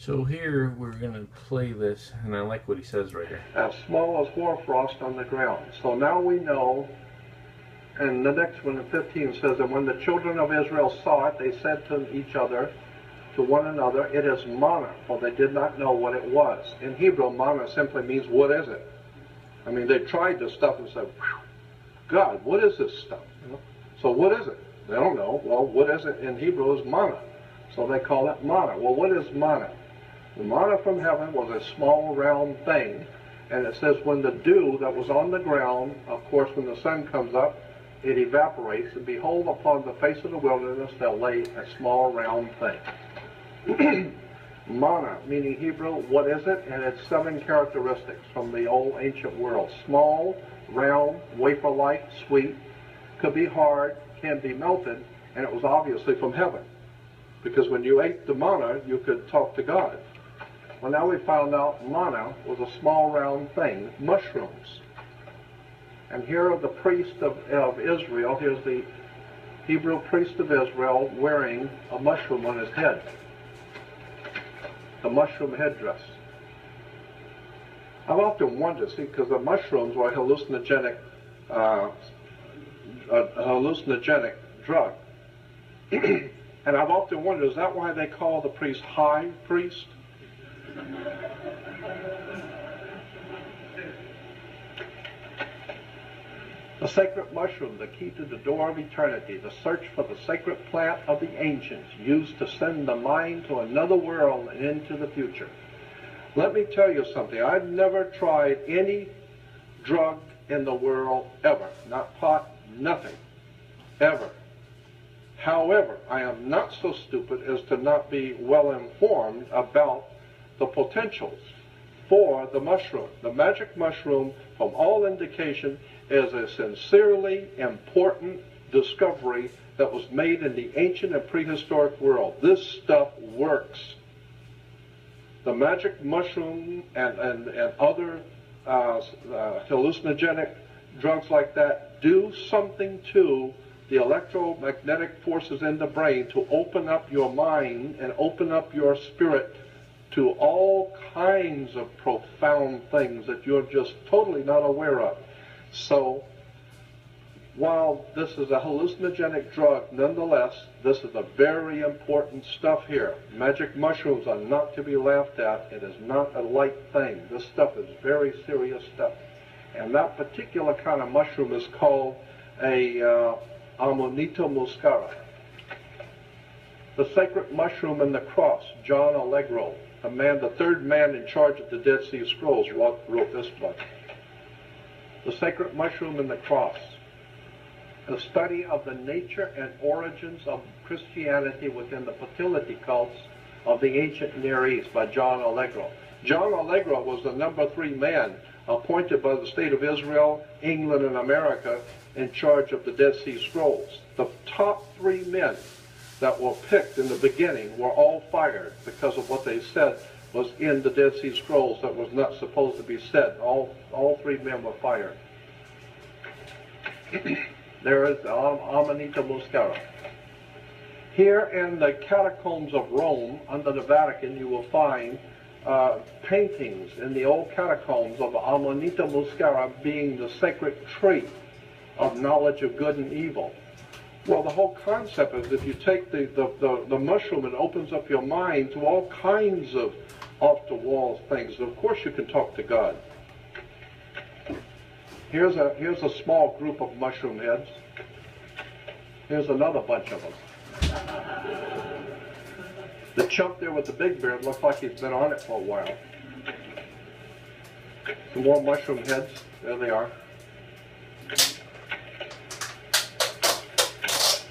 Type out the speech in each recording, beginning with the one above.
So here we're going to play this, and I like what he says right here. As small as hoarfrost on the ground. So now we know, and the next one in 15 says, and when the children of Israel saw it, they said to each other, to one another, it is manna, for they did not know what it was. In Hebrew, manna simply means, what is it? I mean, they tried this stuff and said, God, what is this stuff? You know? So what is it? They don't know. Well, what is it in Hebrew is manna. So they call it manna. Well, what is manna? The manna from heaven was a small round thing, and it says when the dew that was on the ground, of course when the sun comes up, it evaporates, and behold, upon the face of the wilderness there lay a small round thing. Manna, meaning Hebrew, what is it? And it's 7 characteristics from the old ancient world. Small, round, wafer-like, sweet, could be hard, can be melted, and it was obviously from heaven. Because when you ate the manna, you could talk to God. Well, now we found out manna was a small round thing, mushrooms. And here are the priest of Israel. Here's the Hebrew priest of Israel wearing a mushroom on his head. The mushroom headdress. I've often wondered, see, because the mushrooms were a hallucinogenic drug. And I've often wondered, is that why they call the priest high priest? The sacred mushroom, the key to the door of eternity, the search for the sacred plant of the ancients, used to send the mind to another world and into the future. Let me tell you something. I've never tried any drug in the world ever. Not pot, nothing. Ever. However, I am not so stupid as to not be well informed about the potentials for the mushroom. The magic mushroom, from all indication, is a sincerely important discovery that was made in the ancient and prehistoric world. This stuff works. The magic mushroom and other hallucinogenic drugs like that do something to the electromagnetic forces in the brain to open up your mind and open up your spirit to all kinds of profound things that you're just totally not aware of. So, while this is a hallucinogenic drug, nonetheless, this is a very important stuff here. Magic mushrooms are not to be laughed at. It is not a light thing. This stuff is very serious stuff. And that particular kind of mushroom is called a Amanita muscaria. The sacred mushroom and the cross, John Allegro, the third man in charge of the Dead Sea Scrolls, wrote this book. The sacred mushroom and the cross. A study of the nature and origins of Christianity within the fertility cults of the ancient Near East by John Allegro. John Allegro was the number 3 man appointed by the state of Israel, England, and America in charge of the Dead Sea Scrolls. The top 3 men that were picked in the beginning were all fired because of what they said was in the Dead Sea Scrolls that was not supposed to be said. All 3 men were fired. There is the Amanita muscaria. Here in the catacombs of Rome, under the Vatican, you will find paintings in the old catacombs of Amanita muscaria being the sacred tree of knowledge of good and evil. Well, the whole concept is if you take the mushroom, it opens up your mind to all kinds of off-the-wall things. And of course, you can talk to God. Here's a small group of mushroom heads. Here's another bunch of them. The chump there with the big beard looks like he's been on it for a while. Some more mushroom heads. There they are.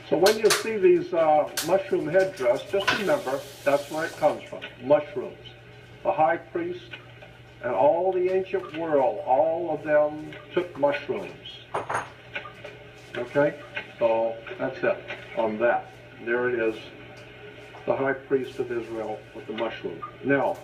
So when you see these mushroom headdress, just remember that's where it comes from. Mushrooms. The high priest and all the ancient world, all of them took mushrooms. Okay? So that's it on that. There it is. The high priest of Israel with the mushroom. Now,